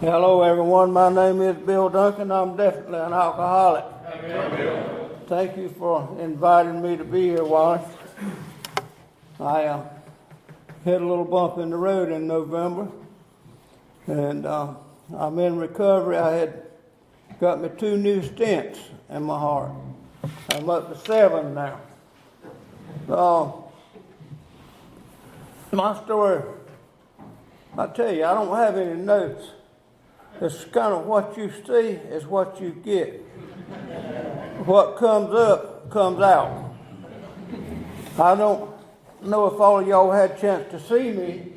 Hello, everyone. My name is Bill Duncan. I'm definitely an alcoholic. Thank you for inviting me to be here, Wallace. I hit a little bump in the road in November, and I'm in recovery. I had got me 2 new stents in my heart. I'm up to 7 now. My story, I tell you, I don't have any notes. It's kind of what you see is what you get. What comes up, comes out. I don't know if all of y'all had a chance to see me.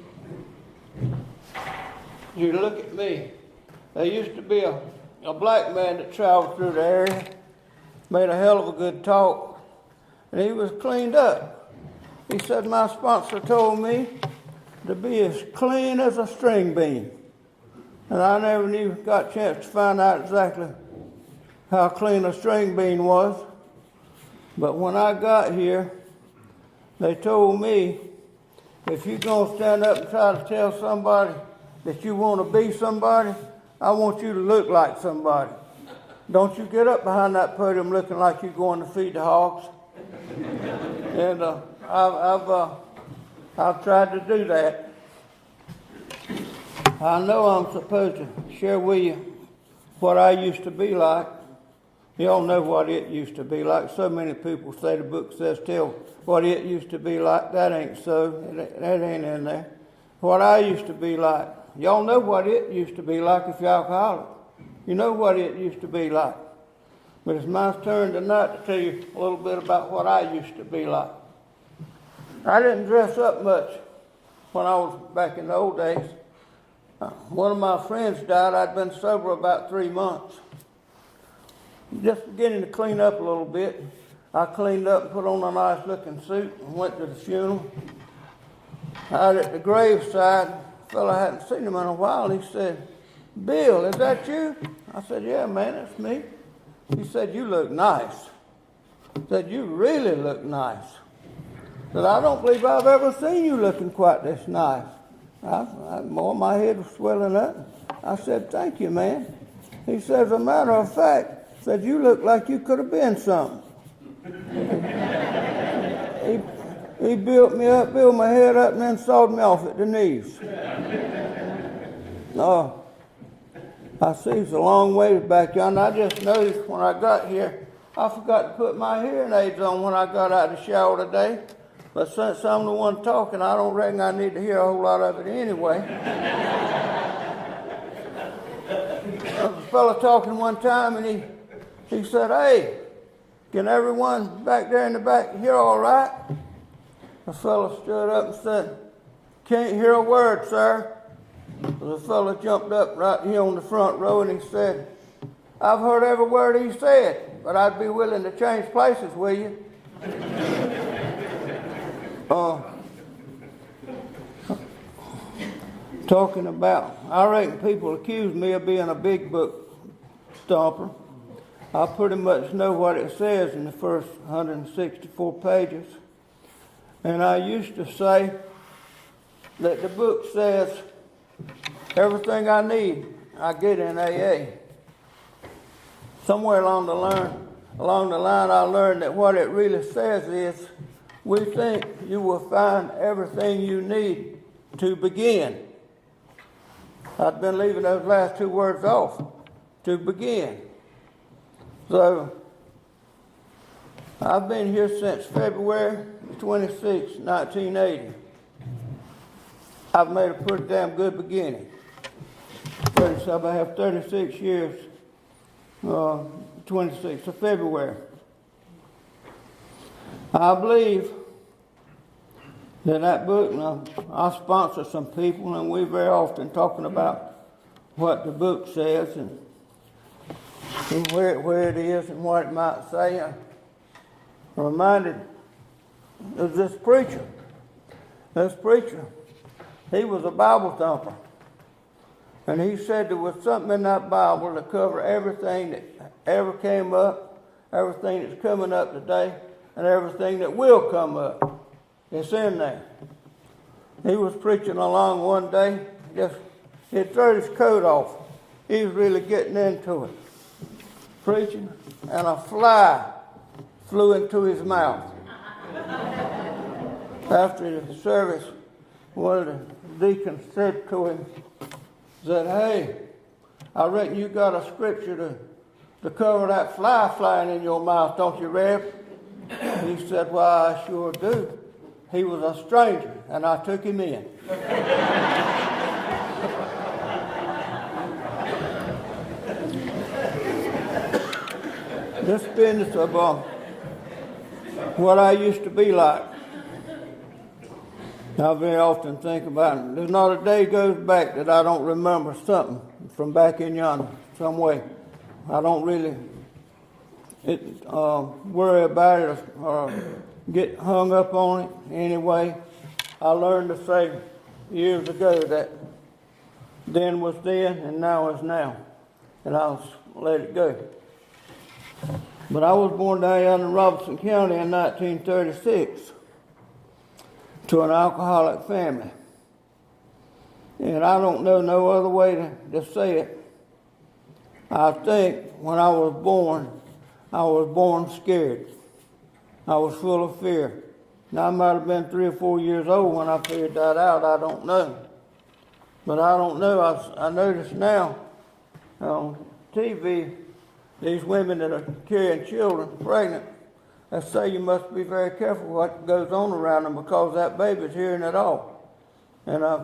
You look at me. There used to be a black man that traveled through the area, made a hell of a good talk, and he was cleaned up. He said, my sponsor told me to be as clean as a string bean. And I never got a chance to find out exactly how clean a string bean was. But when I got here, they told me, if you're going to stand up and try to tell somebody that you want to be somebody, I want you to look like somebody. Don't you get up behind that podium looking like you're going to feed the hogs. And I've tried to do that. I know I'm supposed to share with you what I used to be like. You all know what it used to be like. So many people say the book says tell what it used to be like. That ain't so. That ain't in there. What I used to be like. Y'all know what it used to be like if you're alcoholic. You know what it used to be like. But it's my turn tonight to tell you a little bit about what I used to be like. I didn't dress up much when I was back in the old days. One of my friends died. I'd been sober about 3 months. Just beginning to clean up a little bit. I cleaned up and put on a nice looking suit and went to the funeral. Out at the graveside, a fellow I hadn't seen him in a while, he said, Bill, is that you? I said, yeah, man, it's me. He said, you look nice. He said, you really look nice. I said, I don't believe I've ever seen you looking quite this nice. My head was swelling up. I said, thank you, man. He said, as a matter of fact, said, you look like you could have been something. He built me up, built my head up, and then sawed me off at the knees. I see it's a long ways back yonder. I just noticed when I got here, I forgot to put my hearing aids on when I got out of the shower today. But since I'm the one talking, I don't reckon I need to hear a whole lot of it anyway. There was a fellow talking one time, and he said, hey, can everyone back there in the back hear all right? The fellow stood up and said, can't hear a word, sir. The fellow jumped up right here on the front row, and he said, I've heard every word he said, but I'd be willing to change places with you. Talking about, I reckon people accuse me of being a big book stomper. I pretty much know what it says in the first 164 pages. And I used to say that the book says everything I need, I get in AA. Somewhere along the line, I learned that what it really says is, we think you will find everything you need to begin. I've been leaving those last 2 words off, to begin. So, I've been here since February 26, 1980. I've made a pretty damn good beginning. I have 36 years, 26th of February. I believe that book, now I sponsor some people, and we very often talking about what the book says and where it is and what it might say. I'm reminded of this preacher. This preacher, he was a Bible thumper. And he said there was something in that Bible to cover everything that ever came up, everything that's coming up today, and everything that will come up. It's in there. He was preaching along one day, he'd thrown his coat off he was really getting into it, preaching, and a fly flew into his mouth. After the service, one of the deacons said to him, said, "Hey, I reckon you got a scripture to cover that fly flying in your mouth, don't you, Rev?" He said, "Well, I sure do. He was a stranger, and I took him in." This business of what I used to be like, I very often think about it. There's not a day goes back that I don't remember something from back in yonder, some way. I don't really worry about it or get hung up on it anyway. I learned to say years ago that then was then and now is now, and I'll let it go. But I was born down in Robertson County in 1936 to an alcoholic family. And I don't know no other way to say it. I think when I was born scared. I was full of fear. Now, I might have been 3 or 4 years old when I figured that out. I don't know. But I don't know. I notice now on TV, these women that are carrying children, pregnant, they say you must be very careful what goes on around them because that baby's hearing it all. And I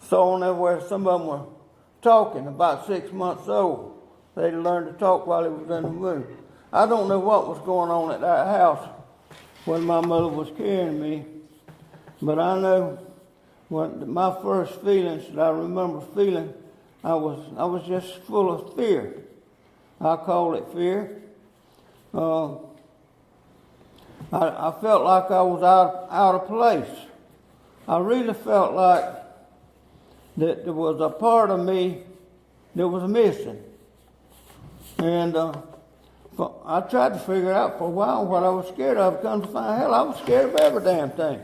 saw on there where some of them were talking, about 6 months old. They'd learned to talk while he was in the womb. I don't know what was going on at that house when my mother was carrying me, but I know when my first feelings that I remember feeling, I was just full of fear. I call it fear. I felt like I was out of place. I really felt like that there was a part of me that was missing. And I tried to figure out for a while what I was scared of. Come to find hell, I was scared of every damn thing.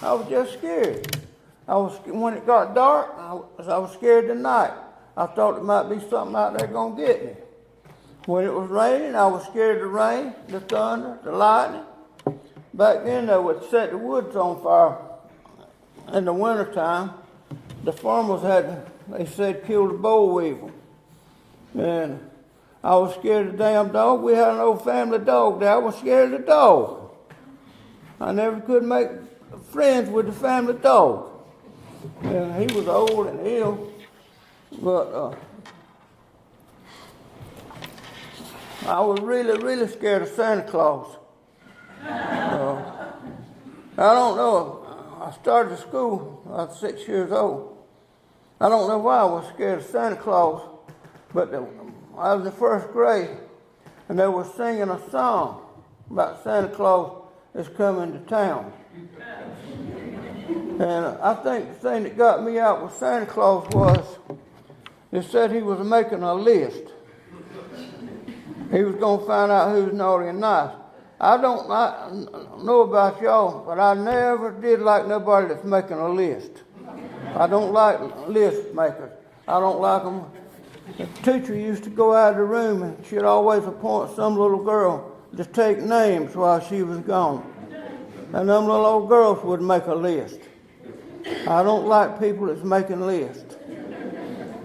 I was just scared. When it got dark, I was scared at night. I thought there might be something out there going to get me. When it was raining, I was scared of the rain, the thunder, the lightning. Back then, they would set the woods on fire in the wintertime. The farmers they said, kill the boll weevil. And I was scared of the damn dog. We had an old family dog there. I was scared of the dog. I never could make friends with the family dog. And he was old and ill. But I was really, really scared of Santa Claus. I don't know. I started school. I was 6 years old. I don't know why I was scared of Santa Claus, but I was in first grade, and they were singing a song about Santa Claus is coming to town. And I think the thing that got me out with Santa Claus was they said he was making a list. He was going to find out who's naughty and nice. I don't know about y'all, but I never did like nobody that's making a list. I don't like list makers. I don't like them. The teacher used to go out of the room and she'd always appoint some little girl to take names while she was gone. And them little old girls would make a list. I don't like people that's making lists.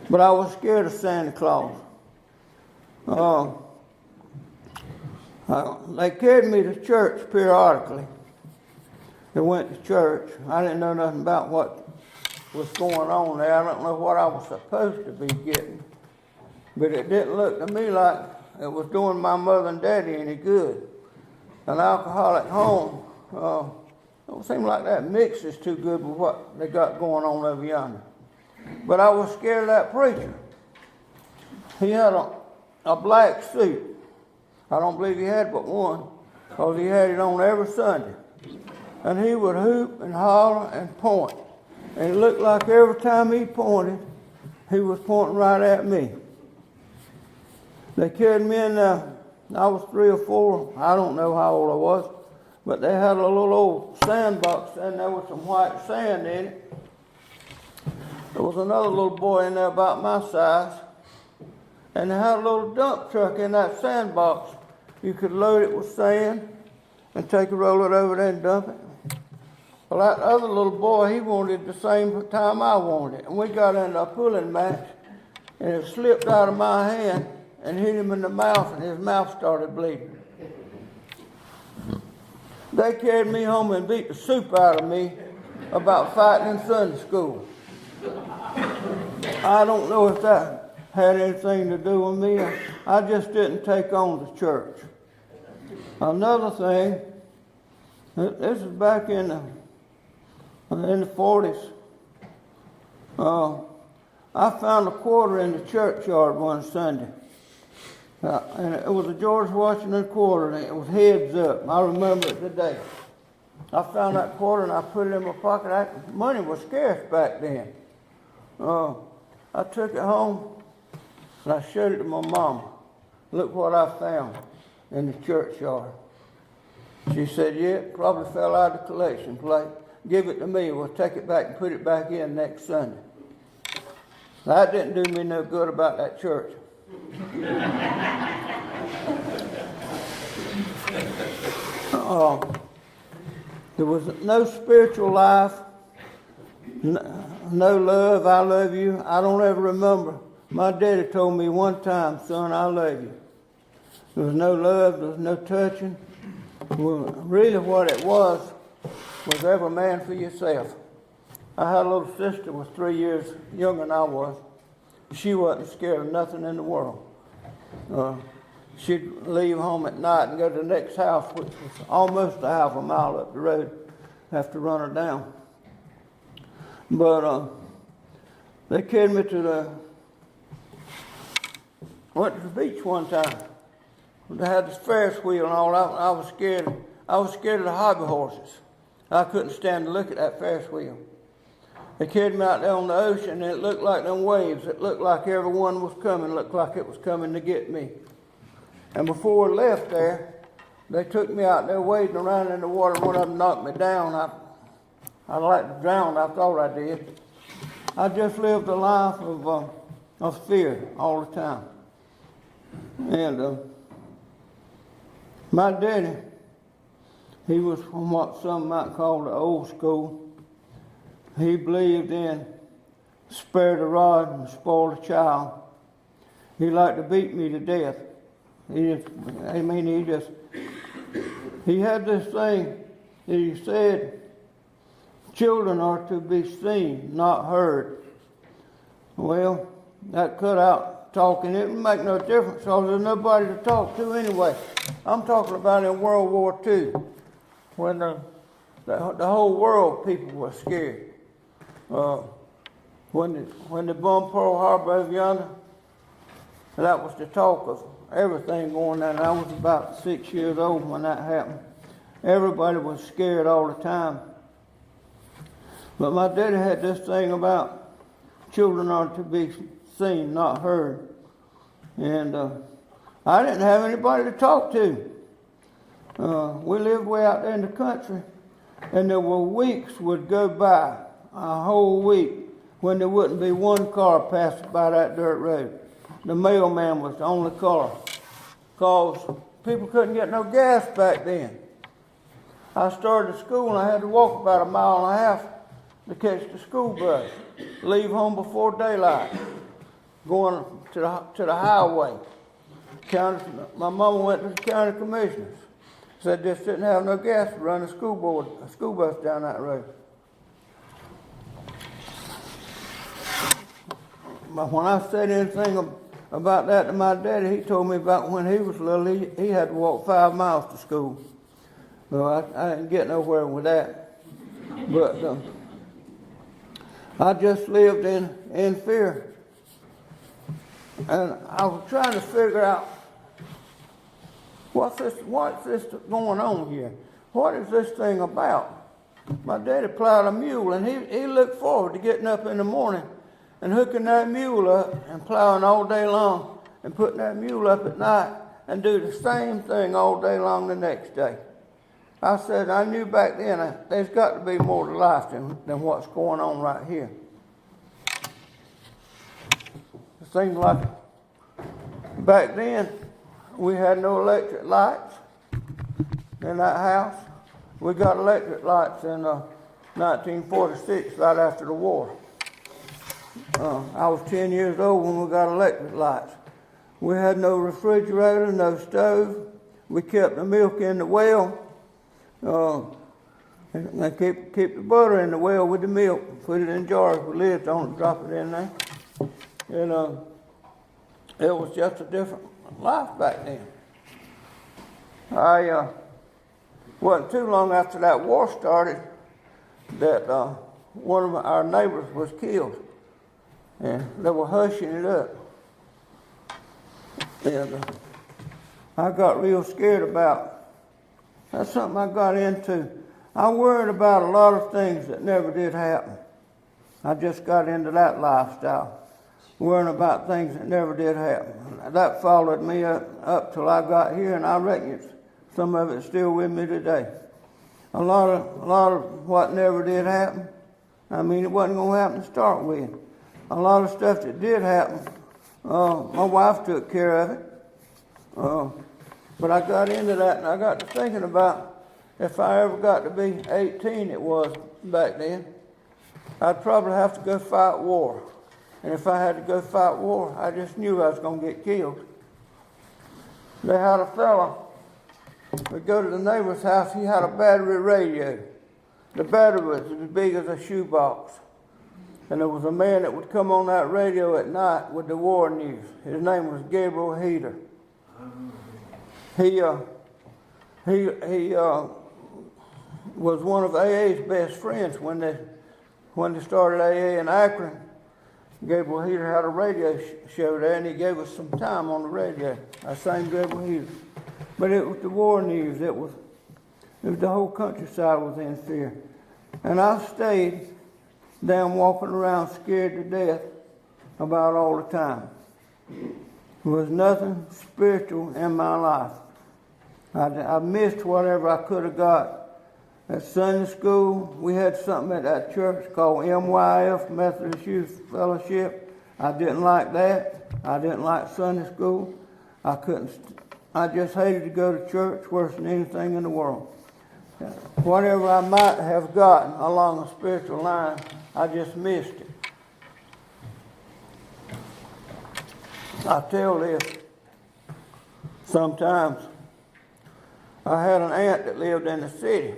But I was scared of Santa Claus. They carried me to church periodically. They went to church. I didn't know nothing about what was going on there. I don't know what I was supposed to be getting. But it didn't look to me like it was doing my mother and daddy any good. An alcoholic home, don't seem like that mixes too good with what they got going on over yonder. But I was scared of that preacher. He had a black suit. I don't believe he had but one, because he had it on every Sunday. And he would hoop and holler and point. And it looked like every time he pointed, he was pointing right at me. They carried me in there. I was 3 or 4. I don't know how old I was. But they had a little old sandbox in there with some white sand in it. There was another little boy in there about my size. And they had a little dump truck in that sandbox. You could load it with sand and take it, roll it over there and dump it. Well, that other little boy, he wanted it the same time I wanted it. And we got into a pulling match, and it slipped out of my hand and hit him in the mouth, and his mouth started bleeding. They carried me home and beat the soup out of me about fighting in Sunday school. I don't know if that had anything to do with me. I just didn't take on the church. Another thing, this is back in the 40s. I found a quarter in the churchyard one Sunday. And it was a George Washington quarter, and it was heads up. I remember it today. I found that quarter and I put it in my pocket. Money was scarce back then. I took it home and I showed it to my mama. Look what I found in the churchyard. She said, yeah, it probably fell out of the collection plate. Give it to me. We'll take it back and put it back in next Sunday. That didn't do me no good about that church. There was no spiritual life, no love, I love you. I don't ever remember. My daddy told me one time, son, I love you. There was no love, there was no touching. Well, really what it was every man for yourself. I had a little sister who was 3 years younger than I was. She wasn't scared of nothing in the world. She'd leave home at night and go to the next house, which was almost a half a mile up the road. Have to run her down. But they carried me went to the beach one time. They had this Ferris wheel and all. I was scared. I was scared of the hobby horses. I couldn't stand to look at that Ferris wheel. They carried me out there on the ocean, and it looked like them waves. It looked like everyone was coming. It looked like it was coming to get me. And before we left there, they took me out there wading around in the water. One of them knocked me down. I like to drown. I thought I did. I just lived a life of fear all the time. And my daddy, he was from what some might call the old school. He believed in spare the rod and spoil the child. He liked to beat me to death. He had this thing that he said, children are to be seen, not heard. Well, that cut out talking. It wouldn't make no difference because there's nobody to talk to anyway. I'm talking about in World War II when the whole world people were scared. When they bombed Pearl Harbor over yonder, that was the talk of everything going on. I was about 6 years old when that happened. Everybody was scared all the time. But my daddy had this thing about children are to be seen, not heard. And I didn't have anybody to talk to. We lived way out there in the country, and there were weeks would go by, a whole week, when there wouldn't be one car passing by that dirt road. The mailman was the only car, because people couldn't get no gas back then. I started school and I had to walk about 1.5 miles to catch the school bus, leave home before daylight, going to the highway. My mama went to the county commissioners, said they didn't have no gas to run a school bus down that road. But when I said anything about that to my daddy, he told me about when he was little, he had to walk 5 miles to school. Well, I didn't get nowhere with that. But I just lived in fear. And I was trying to figure out, what's this going on here? What is this thing about? My daddy plowed a mule, and he looked forward to getting up in the morning and hooking that mule up and plowing all day long and putting that mule up at night and do the same thing all day long the next day. I said, I knew back then there's got to be more to life than what's going on right here. It seemed like Back then, we had no electric lights in that house. We got electric lights in 1946, right after the war. I was 10 years old when we got electric lights. We had no refrigerator, no stove. We kept the milk in the well. And keep the butter in the well with the milk. Put it in jars with lids on it, drop it in there. And it was just a different life back then. Wasn't too long after that war started that one of our neighbors was killed. And they were hushing it up. And I got real scared about, that's something I got into. I worried about a lot of things that never did happen. I just got into that lifestyle, worrying about things that never did happen. That followed me up till I got here, and I reckon some of it's still with me today. A lot of what never did happen, I mean, it wasn't going to happen to start with. A lot of stuff that did happen, my wife took care of it. But I got into that, and I got to thinking about if I ever got to be 18, it was back then, I'd probably have to go fight war. And if I had to go fight war, I just knew I was going to get killed. They had a fella, we'd go to the neighbor's house, he had a battery radio. The battery was as big as a shoebox. And there was a man that would come on that radio at night with the war news. His name was Gabriel Heater. He was one of AA's best friends when they started AA in Akron. Gabriel Heater had a radio show there, and he gave us some time on the radio. I sang Gabriel Heater. But it was the war news. It was the whole countryside was in fear. And I stayed down walking around scared to death about all the time. There was nothing spiritual in my life. I missed whatever I could have got. At Sunday school, we had something at that church called MYF, Methodist Youth Fellowship. I didn't like that. I didn't like Sunday school. I just hated to go to church worse than anything in the world. Whatever I might have gotten along a spiritual line, I just missed it. I tell this sometimes. I had an aunt that lived in the city.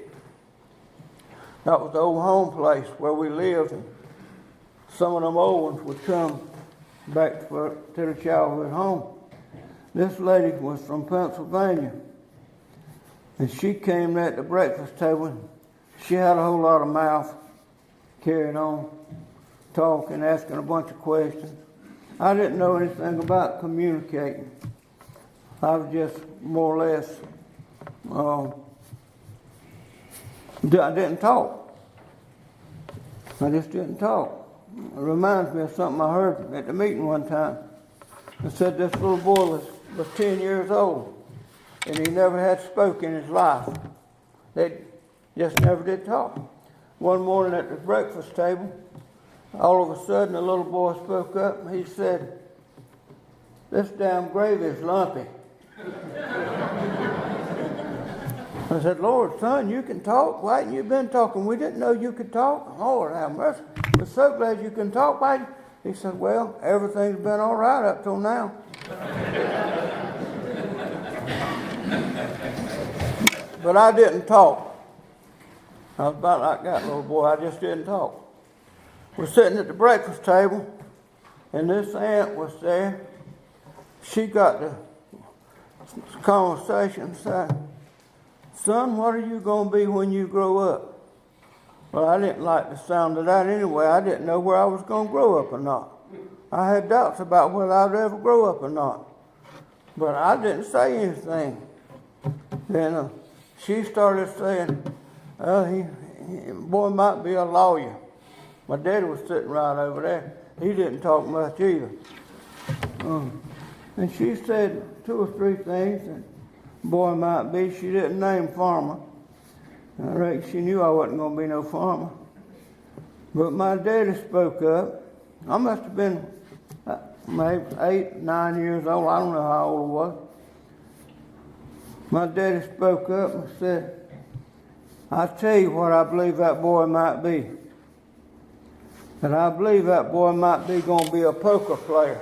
That was the old home place where we lived. And some of them old ones would come back to their childhood home. This lady was from Pennsylvania. And she came at the breakfast table. She had a whole lot of mouth, carrying on, talking, asking a bunch of questions. I didn't know anything about communicating. I was just more or less, I didn't talk. I just didn't talk. It reminds me of something I heard at the meeting one time. It said this little boy was 10 years old, and he never had spoke in his life. They just never did talk. One morning at the breakfast table, all of a sudden the little boy spoke up, and he said, "This damn gravy is lumpy." I said, "Lord, son, you can talk. Why haven't you been talking? We didn't know you could talk." "Lord, have mercy. We're so glad you can talk." Why? He said, "Well, everything's been all right up till now." But I didn't talk. I was about like that little boy. I just didn't talk. We're sitting at the breakfast table, and this aunt was there. She got the conversation and said, "Son, what are you going to be when you grow up?" Well, I didn't like the sound of that anyway. I didn't know where I was going to grow up or not. I had doubts about whether I'd ever grow up or not. But I didn't say anything. Then she started saying, boy might be a lawyer. My daddy was sitting right over there. He didn't talk much either. And she said 2 or 3 things that boy might be. She didn't name farmer. I reckon she knew I wasn't going to be no farmer. But my daddy spoke up. I must have been maybe 8, 9 years old. I don't know how old I was. My daddy spoke up and said, "I tell you what I believe that boy might be. And I believe that boy might be going to be a poker player."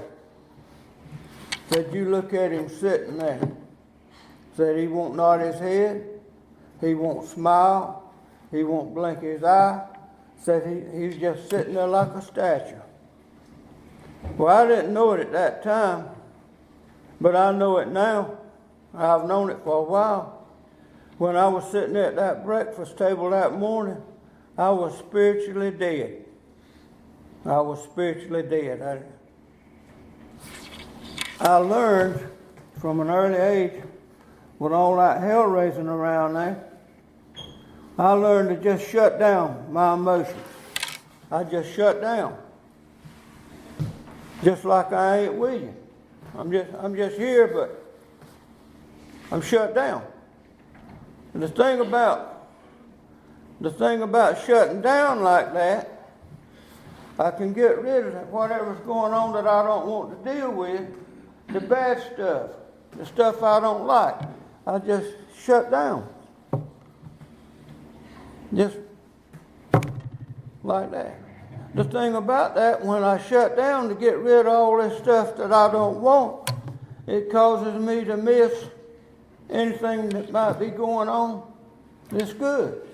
Said, "You look at him sitting there." Said, "He won't nod his head. He won't smile. He won't blink his eye." Said, he's just sitting there like a statue. Well, I didn't know it at that time, but I know it now. I've known it for a while. When I was sitting at that breakfast table that morning, I was spiritually dead. I was spiritually dead. I learned from an early age, with all that hell raising around there, I learned to just shut down my emotions. I just shut down. Just like I ain't with you. I'm just here, but I'm shut down. And the thing about shutting down like that, I can get rid of whatever's going on that I don't want to deal with, the bad stuff, the stuff I don't like. I just shut down. Just like that. The thing about that, when I shut down to get rid of all this stuff that I don't want, it causes me to miss anything that might be going on that's good.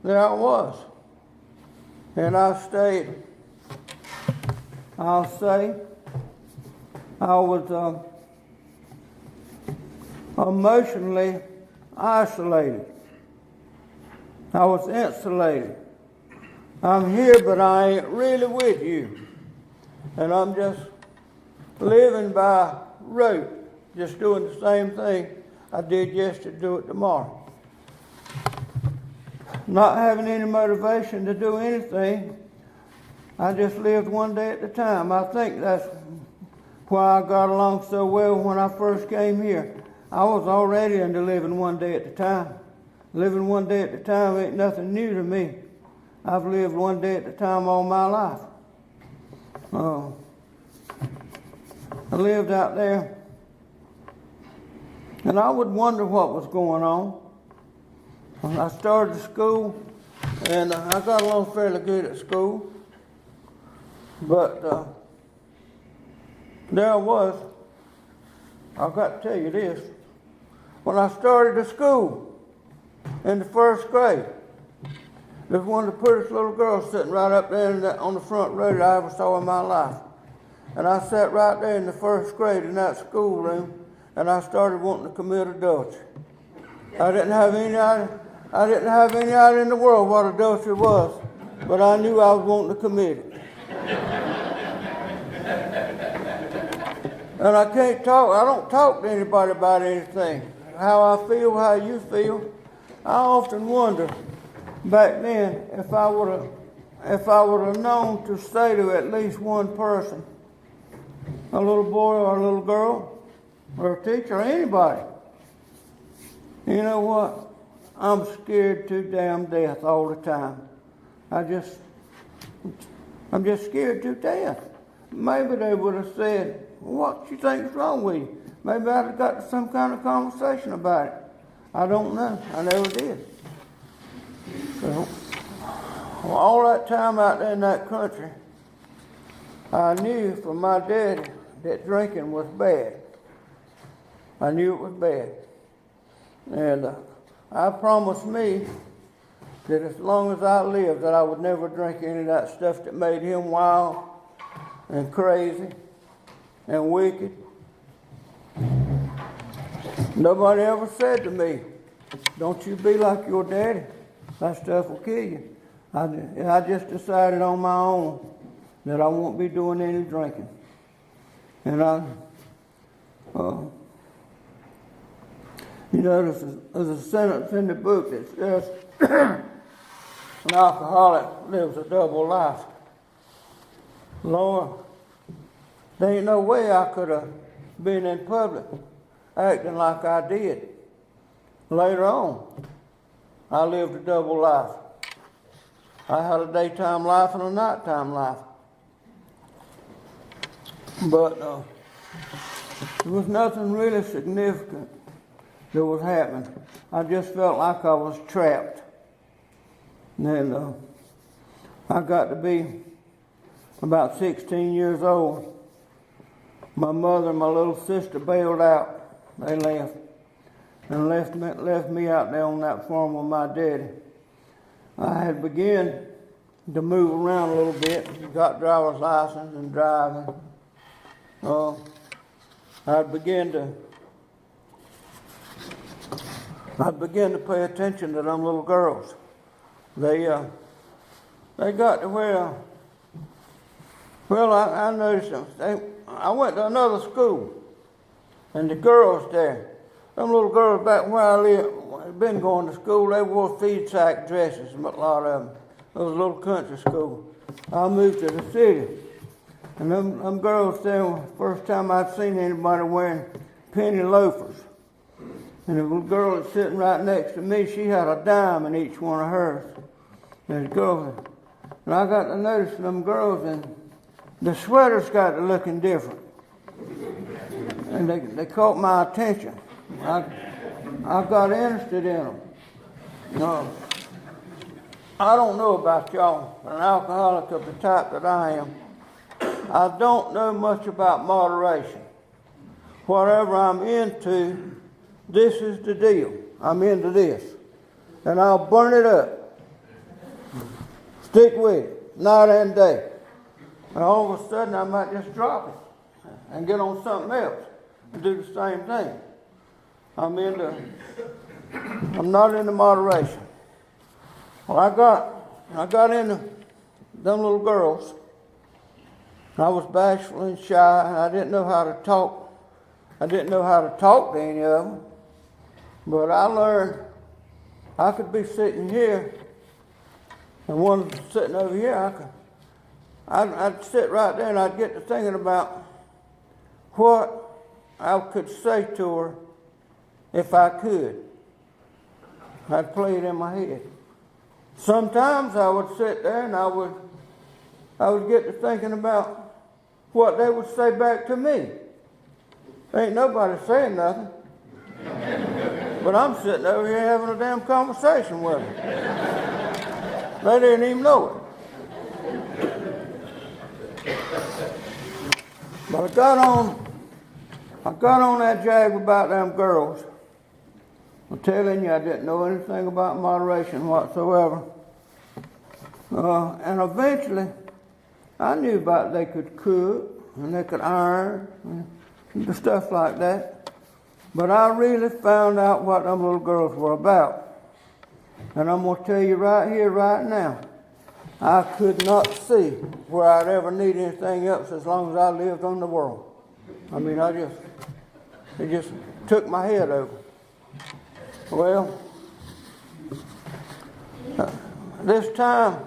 There I was. And I stayed, I'll say, I was emotionally isolated. I was insulated. I'm here, but I ain't really with you. And I'm just living by rote, just doing the same thing I did yesterday, do it tomorrow. Not having any motivation to do anything, I just lived one day at a time. I think that's why I got along so well when I first came here. I was already into living one day at a time. Living one day at a time ain't nothing new to me. I've lived one day at a time all my life. I lived out there, and I would wonder what was going on. I started school, and I got along fairly good at school. But there I was. I've got to tell you this. When I started the school in the first grade, there's one of the prettiest little girls sitting right up there on the front row that I ever saw in my life. And I sat right there in the first grade in that schoolroom, and I started wanting to commit adultery. I didn't have any idea in the world what adultery was, but I knew I was wanting to commit it. And I don't talk to anybody about anything. How I feel, how you feel. I often wonder back then if I would have known to say to at least one person, a little boy or a little girl, or a teacher, or anybody, you know what? I'm scared to damn death all the time. I'm just scared to death. Maybe they would have said, "What you think's wrong with you?" Maybe I'd have got some kind of conversation about it. I don't know. I never did. So, all that time out there in that country, I knew from my daddy that drinking was bad. I knew it was bad. And I promised me that as long as I lived, that I would never drink any of that stuff that made him wild and crazy and wicked. Nobody ever said to me, "Don't you be like your daddy. That stuff will kill you." I just decided on my own that I won't be doing any drinking. And there's a sentence in the book that says, "An alcoholic lives a double life." Lord, there ain't no way I could have been in public acting like I did. Later on, I lived a double life. I had a daytime life and a nighttime life. But there was nothing really significant that was happening. I just felt like I was trapped. And then I got to be about 16 years old. My mother and my little sister bailed out. They left. And left me out there on that farm with my daddy. I had begun to move around a little bit, got driver's license and driving. I began to pay attention to them little girls. They got to where, well, I noticed them. I went to another school, and the girls there, them little girls back where I live, had been going to school, they wore feed sack dresses, a lot of them. It was a little country school. I moved to the city, and them girls there, first time I'd seen anybody wearing penny loafers. And the little girl that's sitting right next to me, she had a dime in each one of hers. And I got to notice them girls, and the sweaters got to looking different. And they caught my attention. I got interested in them. I don't know about y'all, but an alcoholic of the type that I am, I don't know much about moderation. Whatever I'm into, this is the deal. I'm into this. And I'll burn it up. Stick with it, night and day. And all of a sudden I might just drop it and get on something else and do the same thing. I'm not into moderation. Well, I got into them little girls. I was bashful and shy, and I didn't know how to talk. I didn't know how to talk to any of them. But I learned I could be sitting here, and one sitting over here, I'd sit right there and I'd get to thinking about what I could say to her if I could. I'd play it in my head. Sometimes I would sit there and I would get to thinking about what they would say back to me. Ain't nobody saying nothing. But I'm sitting over here having a damn conversation with them. They didn't even know it. But I got on that jag about them girls. I'm telling you, I didn't know anything about moderation whatsoever. And eventually, I knew about they could cook and they could iron and stuff like that. But I really found out what them little girls were about. And I'm going to tell you right here, right now, I could not see where I'd ever need anything else as long as I lived on the world. I mean, it just took my head over. Well, this time,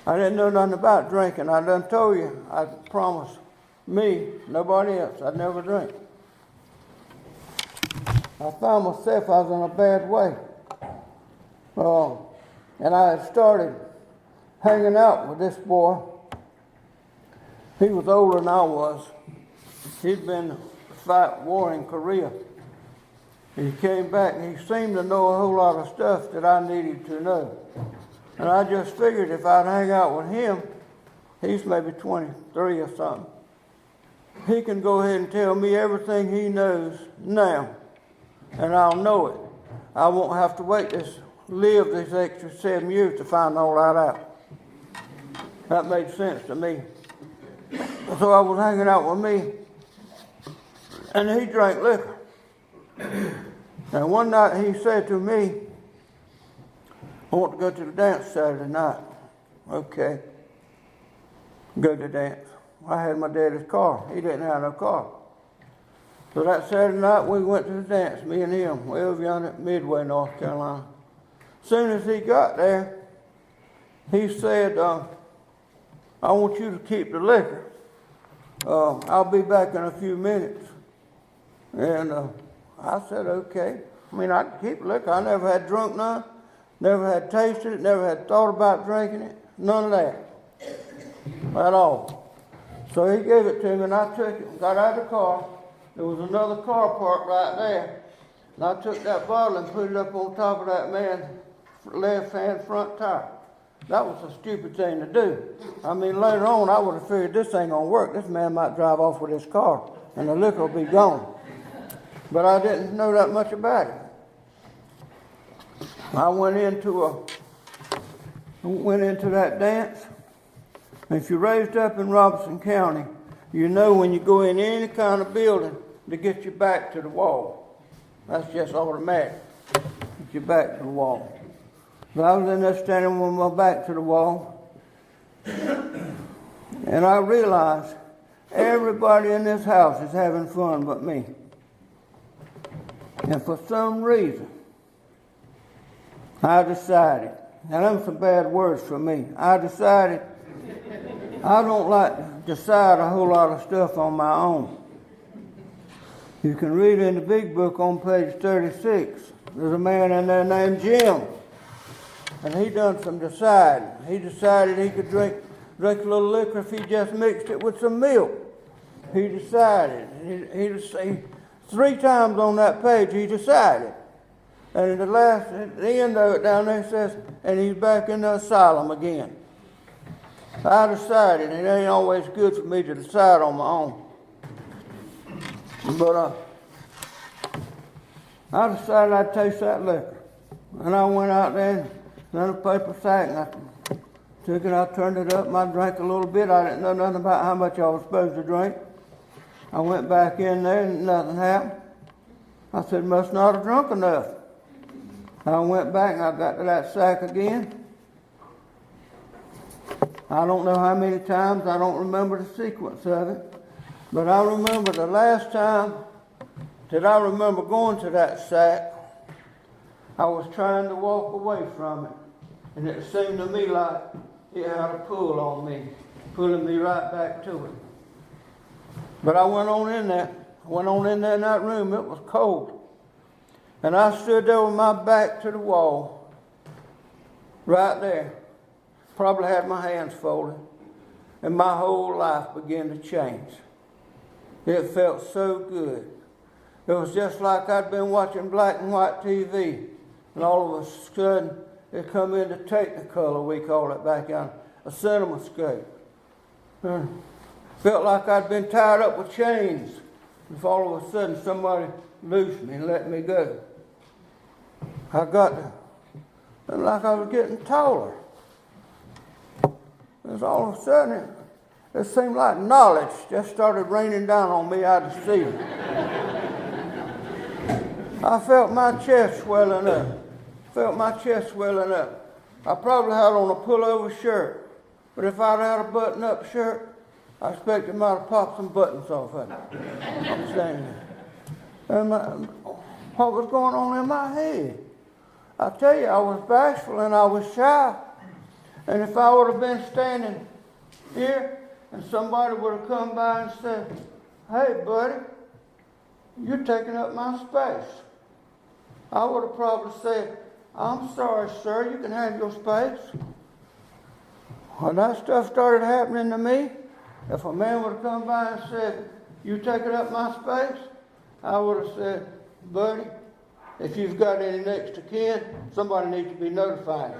I didn't know nothing about drinking. I done told you, I promised me, nobody else, I'd never drink. I found myself, I was in a bad way. And I had started hanging out with this boy. He was older than I was. He'd been to fight war in Korea. He came back and he seemed to know a whole lot of stuff that I needed to know. And I just figured if I'd hang out with him, he's maybe 23 or something, he can go ahead and tell me everything he knows now, and I'll know it. I won't have to live this extra 7 years to find all that out. That made sense to me. So I was hanging out with me, and he drank liquor. And one night he said to me, I want to go to the dance Saturday night. Okay. Go to the dance. I had my daddy's car. He didn't have no car. So that Saturday night we went to the dance, me and him, way over yonder at Midway, North Carolina. As soon as he got there, he said, I want you to keep the liquor. I'll be back in a few minutes. And I said, okay. I mean, I could keep liquor. I never had drunk none, never had tasted it, never had thought about drinking it, none of that at all. So he gave it to me, and I took it and got out of the car. There was another car parked right there. And I took that bottle and put it up on top of that man's left-hand front tire. That was a stupid thing to do. I mean, later on, I would have figured this ain't going to work. This man might drive off with his car, and the liquor will be gone. But I didn't know that much about it. I went into that dance. And if you're raised up in Robeson County, you know when you go in any kind of building to get your back to the wall. That's just automatic. Get your back to the wall. But I was in there standing with my back to the wall. And I realized everybody in this house is having fun but me. And for some reason, I decided, now them some bad words for me, I decided I don't like to decide a whole lot of stuff on my own. You can read in the big book on page 36, there's a man in there named Jim, and he done some deciding. He decided he could drink a little liquor if he just mixed it with some milk. He decided. He 3 times on that page he decided. And at the end of it down there says, and he's back in the asylum again. I decided it ain't always good for me to decide on my own. But I decided I'd taste that liquor. And I went out there and done a paper sack, and I took it, I turned it up, and I drank a little bit. I didn't know nothing about how much I was supposed to drink. I went back in there and nothing happened. I said, must not have drunk enough. I went back and I got to that sack again. I don't know how many times, I don't remember the sequence of it, but I remember the last time that I remember going to that sack, I was trying to walk away from it, and it seemed to me like it had a pull on me, pulling me right back to it. But I went on in there in that room, it was cold. And I stood there with my back to the wall, right there. Probably had my hands folded, and my whole life began to change. It felt so good. It was just like I'd been watching black and white TV, and all of a sudden it come in to Technicolor, we call it back on, a CinemaScope. And felt like I'd been tied up with chains, and all of a sudden somebody loosed me and let me go. I got like I was getting taller. Because all of a sudden, it seemed like knowledge just started raining down on me out of the ceiling. I felt my chest swelling up. I probably had on a pullover shirt, but if I'd had a button-up shirt, I expect it might have popped some buttons off of it. I'm standing there. And what was going on in my head? I tell you, I was bashful and I was shy. And if I would have been standing here and somebody would have come by and said, hey, buddy, you're taking up my space, I would have probably said, I'm sorry, sir, you can have your space. When that stuff started happening to me, if a man would have come by and said, you taking up my space, I would have said, buddy, if you've got any next of kin, somebody needs to be notified.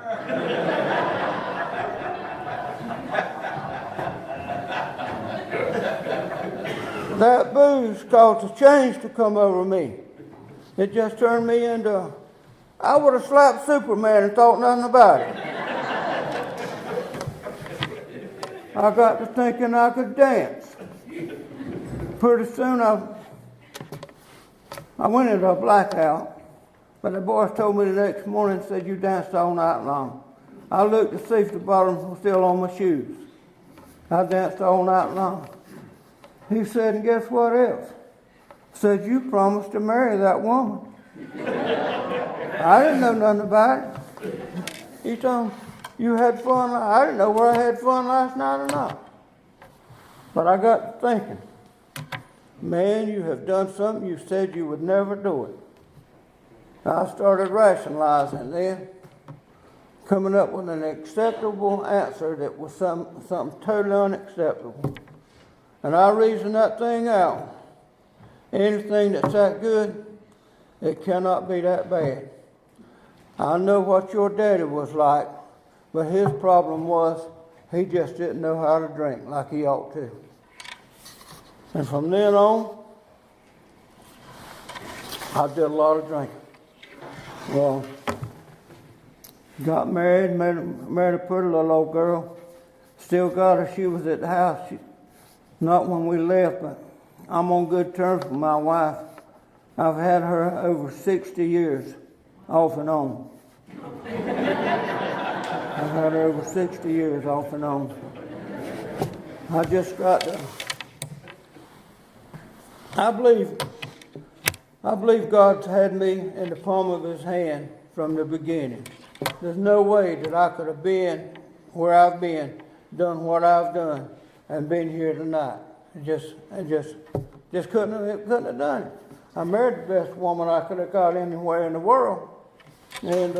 That booze caused a change to come over me. It just turned me into, I would have slapped Superman and thought nothing about it. I got to thinking I could dance. Pretty soon I went into a blackout. But the boys told me the next morning and said, you danced all night long. I looked to see if the bottoms were still on my shoes. I danced all night long. He said, and guess what else? I said, you promised to marry that woman. I didn't know nothing about it. He told me, you had fun. I didn't know where I had fun last night or not. But I got to thinking, man, you have done something you said you would never do it. I started rationalizing then, coming up with an acceptable answer that was something totally unacceptable. And I reasoned that thing out. Anything that's that good, it cannot be that bad. I know what your daddy was like, but his problem was he just didn't know how to drink like he ought to. And from then on, I did a lot of drinking. Well, got married, married a pretty little old girl. Still got her. She was at the house. Not when we left, but I'm on good terms with my wife. I've had her over 60 years, off and on. I've had her over 60 years, off and on. I just got to... I believe God's had me in the palm of His hand from the beginning. There's no way that I could have been where I've been, done what I've done, and been here tonight. Just couldn't have done it. I married the best woman I could have got anywhere in the world, and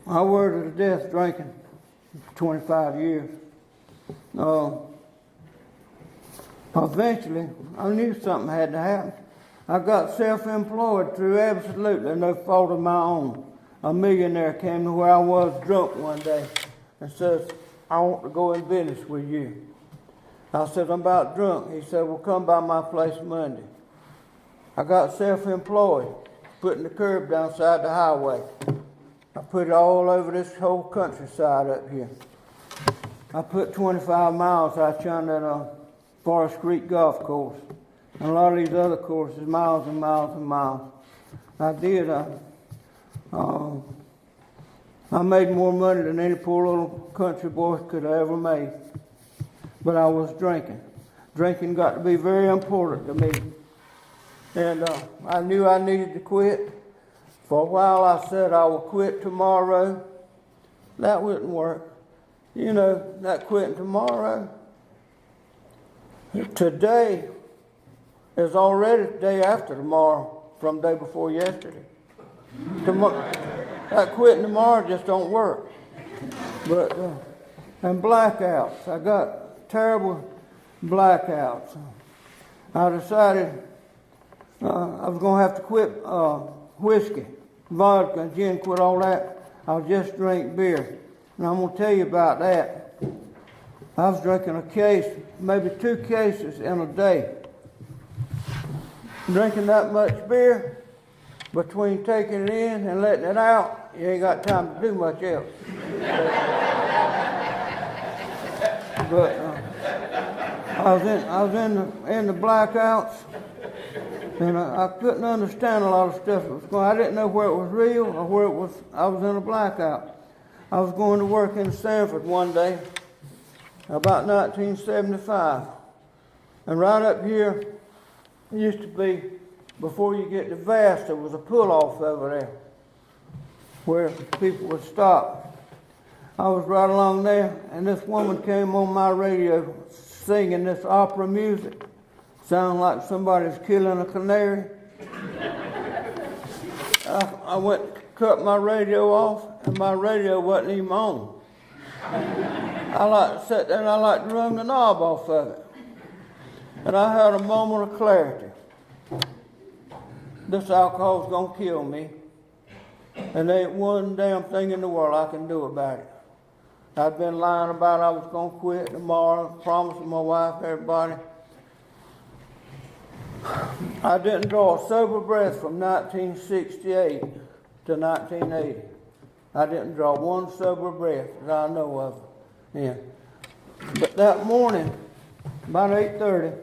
I worried her to death drinking 25 years. Eventually, I knew something had to happen. I got self-employed through absolutely no fault of my own. A millionaire came to where I was drunk one day and says, I want to go in business with you. I said, I'm about drunk. He said, well, come by my place Monday. I got self-employed, putting the curb down side the highway. I put it all over this whole countryside up here. I put 25 miles out yonder at Forest Creek Golf Course. And a lot of these other courses, miles and miles and miles. I did. I made more money than any poor little country boy could have ever made. But I was drinking. Drinking got to be very important to me. And I knew I needed to quit. For a while I said I will quit tomorrow. That wouldn't work. You know, that quitting tomorrow. Today is already the day after tomorrow from the day before yesterday. That quitting tomorrow just don't work. But, and blackouts. I got terrible blackouts. I decided I was going to have to quit whiskey, vodka, and gin, quit all that. I'll just drink beer. And I'm going to tell you about that. I was drinking a case, maybe 2 cases in a day. Drinking that much beer, between taking it in and letting it out, you ain't got time to do much else. But I was in the blackouts, and I couldn't understand a lot of stuff that was going on. I didn't know where it was real or where it was. I was in a blackout. I was going to work in Sanford one day, about 1975, and right up here, it used to be, before you get to Vast, there was a pull-off over there where people would stop. I was right along there, and this woman came on my radio singing this opera music. Sounded like somebody's killing a canary. I went to cut my radio off, and my radio wasn't even on. I like to sit there and I like to run the knob off of it. And I had a moment of clarity. This alcohol's gonna kill me. And there ain't one damn thing in the world I can do about it. I'd been lying about I was gonna quit tomorrow, promising my wife, everybody. I didn't draw a sober breath from 1968 to 1980. I didn't draw one sober breath that I know of. Yeah. But that morning, about 8:30,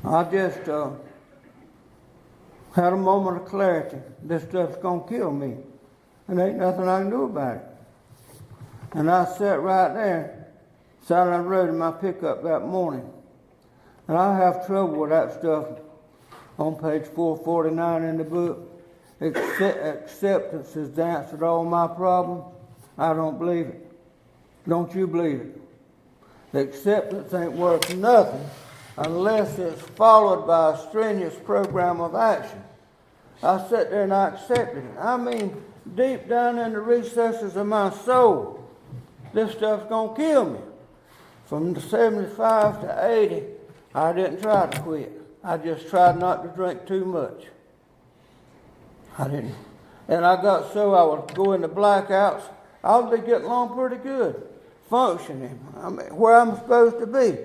I just had a moment of clarity. This stuff's gonna kill me, and ain't nothing I can do about it. And I sat right there, sat on the road in my pickup that morning. And I have trouble with that stuff on page 449 in the book. Acceptance has answered all my problems. I don't believe it. Don't you believe it? The acceptance ain't worth nothing unless it's followed by a strenuous program of action. I sat there and I accepted it. I mean, deep down in the recesses of my soul, this stuff's going to kill me. From the 75 to 80, I didn't try to quit. I just tried not to drink too much. I didn't. And I got so I would go into blackouts. I would be getting along pretty good, functioning, where I'm supposed to be.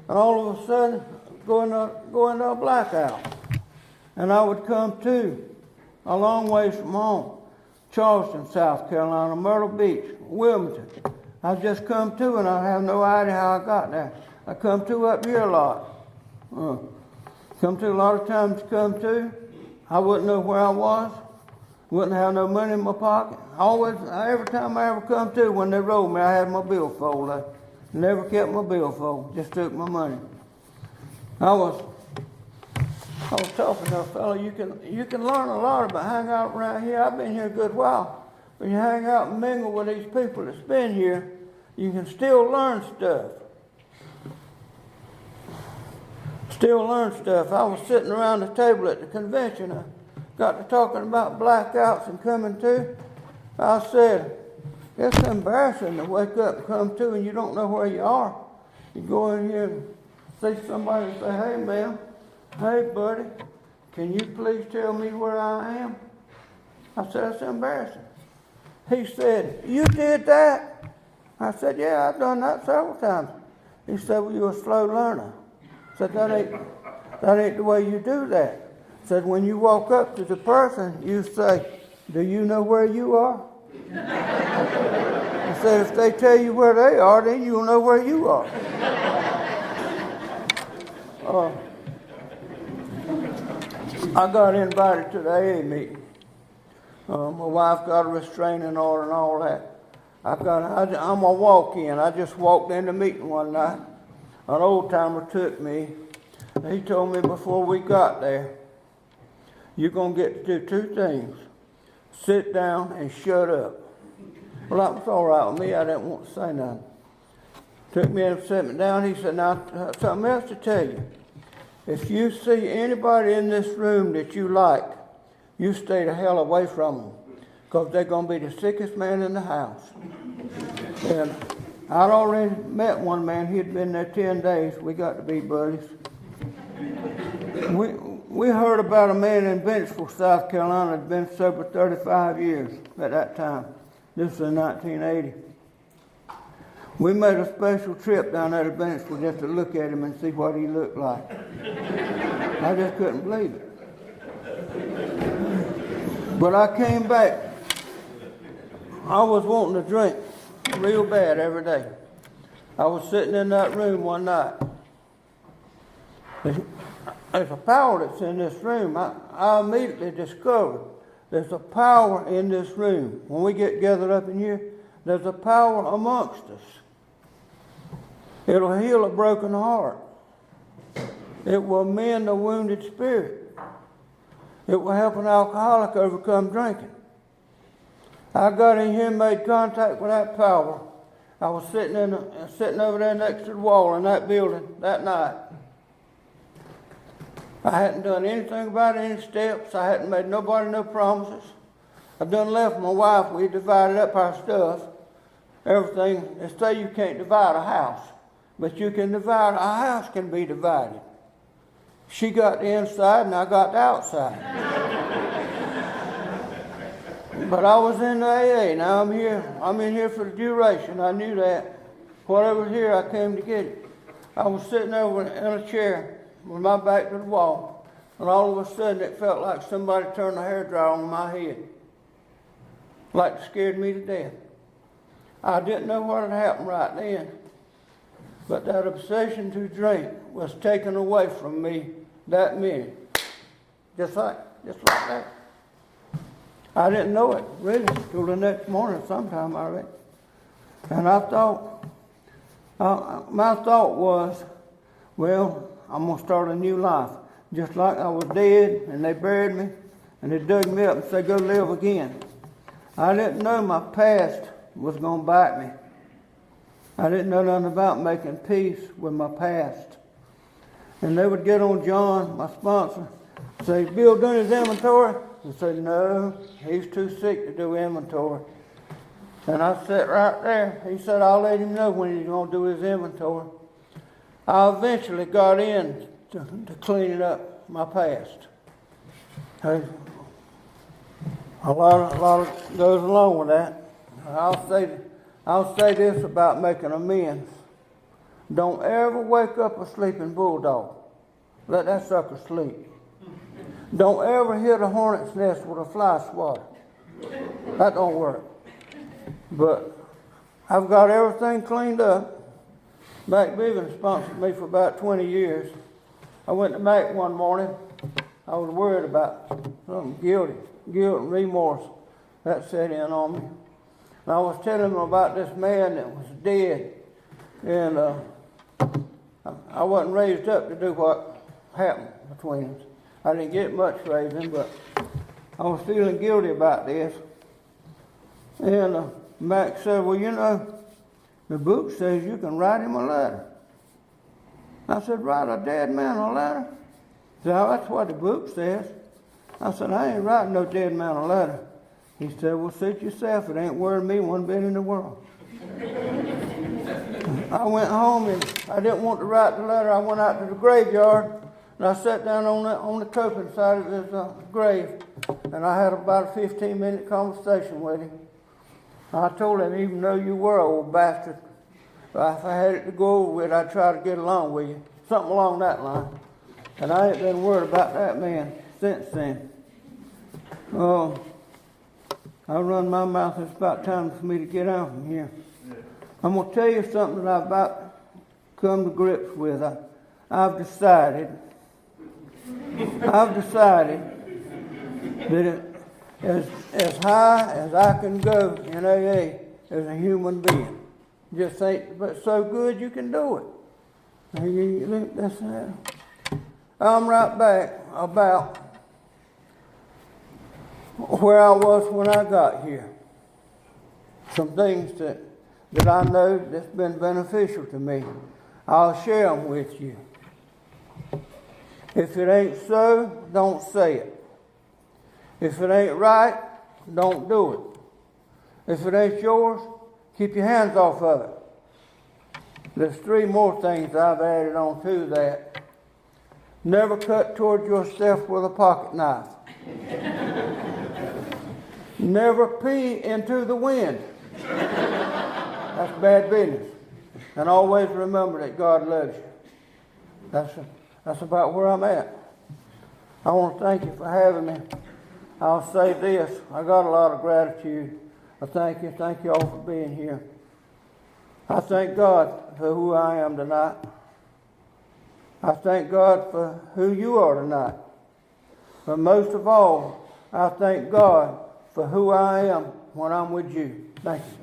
And all of a sudden, go into a blackout. And I would come to a long ways from home, Charleston, South Carolina, Myrtle Beach, Wilmington. I just come to, and I have no idea how I got there. I come to up here a lot. Come to a lot of times. Come to, I wouldn't know where I was. Wouldn't have no money in my pocket. Every time I ever come to, when they rolled me, I had my billfold. I never kept my billfold. Just took my money. I was talking to a fellow. You can learn a lot about hanging out around here. I've been here a good while. When you hang out and mingle with these people that's been here, you can still learn stuff. I was sitting around the table at the convention. I got to talking about blackouts and coming to. I said, it's embarrassing to wake up and come to and you don't know where you are. You go in here and see somebody and say, hey, ma'am, hey, buddy, can you please tell me where I am? I said, that's embarrassing. He said, you did that? I said, yeah, I've done that several times. He said, well, you're a slow learner. I said, that ain't the way you do that. I said, when you walk up to the person, you say, do you know where you are? I said, if they tell you where they are, then you'll know where you are. I got invited to the AA meeting. My wife got a restraining order and all that. I'm a walk-in. I just walked in the meeting one night. An old-timer took me. He told me before we got there, you're going to get to do two things. Sit down and shut up. Well, that was all right with me. I didn't want to say nothing. Took me and set me down. He said, now, something else to tell you. If you see anybody in this room that you like, you stay the hell away from them, because they're going to be the sickest man in the house. And I'd already met one man. He'd been there 10 days. We got to be buddies. We heard about a man in Benchville, South Carolina, had been sober 35 years at that time. This was in 1980. We made a special trip down there to Benchville just to look at him and see what he looked like. I just couldn't believe it. But I came back. I was wanting to drink real bad every day. I was sitting in that room one night. There's a power that's in this room. I immediately discovered there's a power in this room. When we get gathered up in here, there's a power amongst us. It'll heal a broken heart. It will mend a wounded spirit. It will help an alcoholic overcome drinking. I got in here and made contact with that power. I was sitting over there next to the wall in that building that night. I hadn't done anything about any steps. I hadn't made nobody no promises. I done left my wife. We divided up our stuff. Everything. They say you can't divide a house, but you can divide. A house can be divided. She got the inside and I got the outside. But I was in the AA. Now I'm here. I'm in here for the duration. I knew that. Whatever's here, I came to get it. I was sitting over in a chair with my back to the wall, and all of a sudden it felt like somebody turned a hairdryer on my head. Like it scared me to death. I didn't know what had happened right then, but that obsession to drink was taken away from me that minute. Just like that. I didn't know it, really, till the next morning sometime, I reckon. And I thought, my thought was, well, I'm going to start a new life. Just like I was dead, and they buried me, and they dug me up and said, go live again. I didn't know my past was going to bite me. I didn't know nothing about making peace with my past. And they would get on John, my sponsor, say, Bill doing his inventory. He said, no, he's too sick to do inventory. And I sat right there. He said, I'll let him know when he's going to do his inventory. I eventually got in to cleaning up my past. Hey, a lot goes along with that. I'll say this about making amends. Don't ever wake up a sleeping bulldog. Let that sucker sleep. Don't ever hit a hornet's nest with a fly swatter. That don't work. But I've got everything cleaned up. Mac Bevan sponsored me for about 20 years. I went to Mac one morning. I was worried about something guilt and remorse that set in on me. And I was telling him about this man that was dead. And I wasn't raised up to do what happened between us. I didn't get much raising, but I was feeling guilty about this. And Mac said, well, you know, the book says you can write him a letter. I said, write a dead man a letter? He said, oh, that's what the book says. I said, I ain't writing no dead man a letter. He said, well, suit yourself. It ain't worth me one bit in the world. I went home and I didn't want to write the letter. I went out to the graveyard and I sat down on the coping side of his grave, and I had about a 15-minute conversation with him. I told him, even though you were an old bastard, if I had it to go over with, I'd try to get along with you. Something along that line. And I ain't been worried about that man since then. I run my mouth. It's about time for me to get out from here. I'm going to tell you something that I've about come to grips with. I've decided that as high as I can go in AA as a human being. Just ain't but so good you can do it. That's it. I'm right back about where I was when I got here. Some things that I know that's been beneficial to me. I'll share them with you. If it ain't so, don't say it. If it ain't right, don't do it. If it ain't yours, keep your hands off of it. There's 3 more things I've added on to that. Never cut toward yourself with a pocket knife. Never pee into the wind. That's bad business. And always remember that God loves you. That's about where I'm at. I want to thank you for having me. I'll say this. I got a lot of gratitude. I thank you. Thank you all for being here. I thank God for who I am tonight. I thank God for who you are tonight. But most of all, I thank God for who I am when I'm with you. Thank you.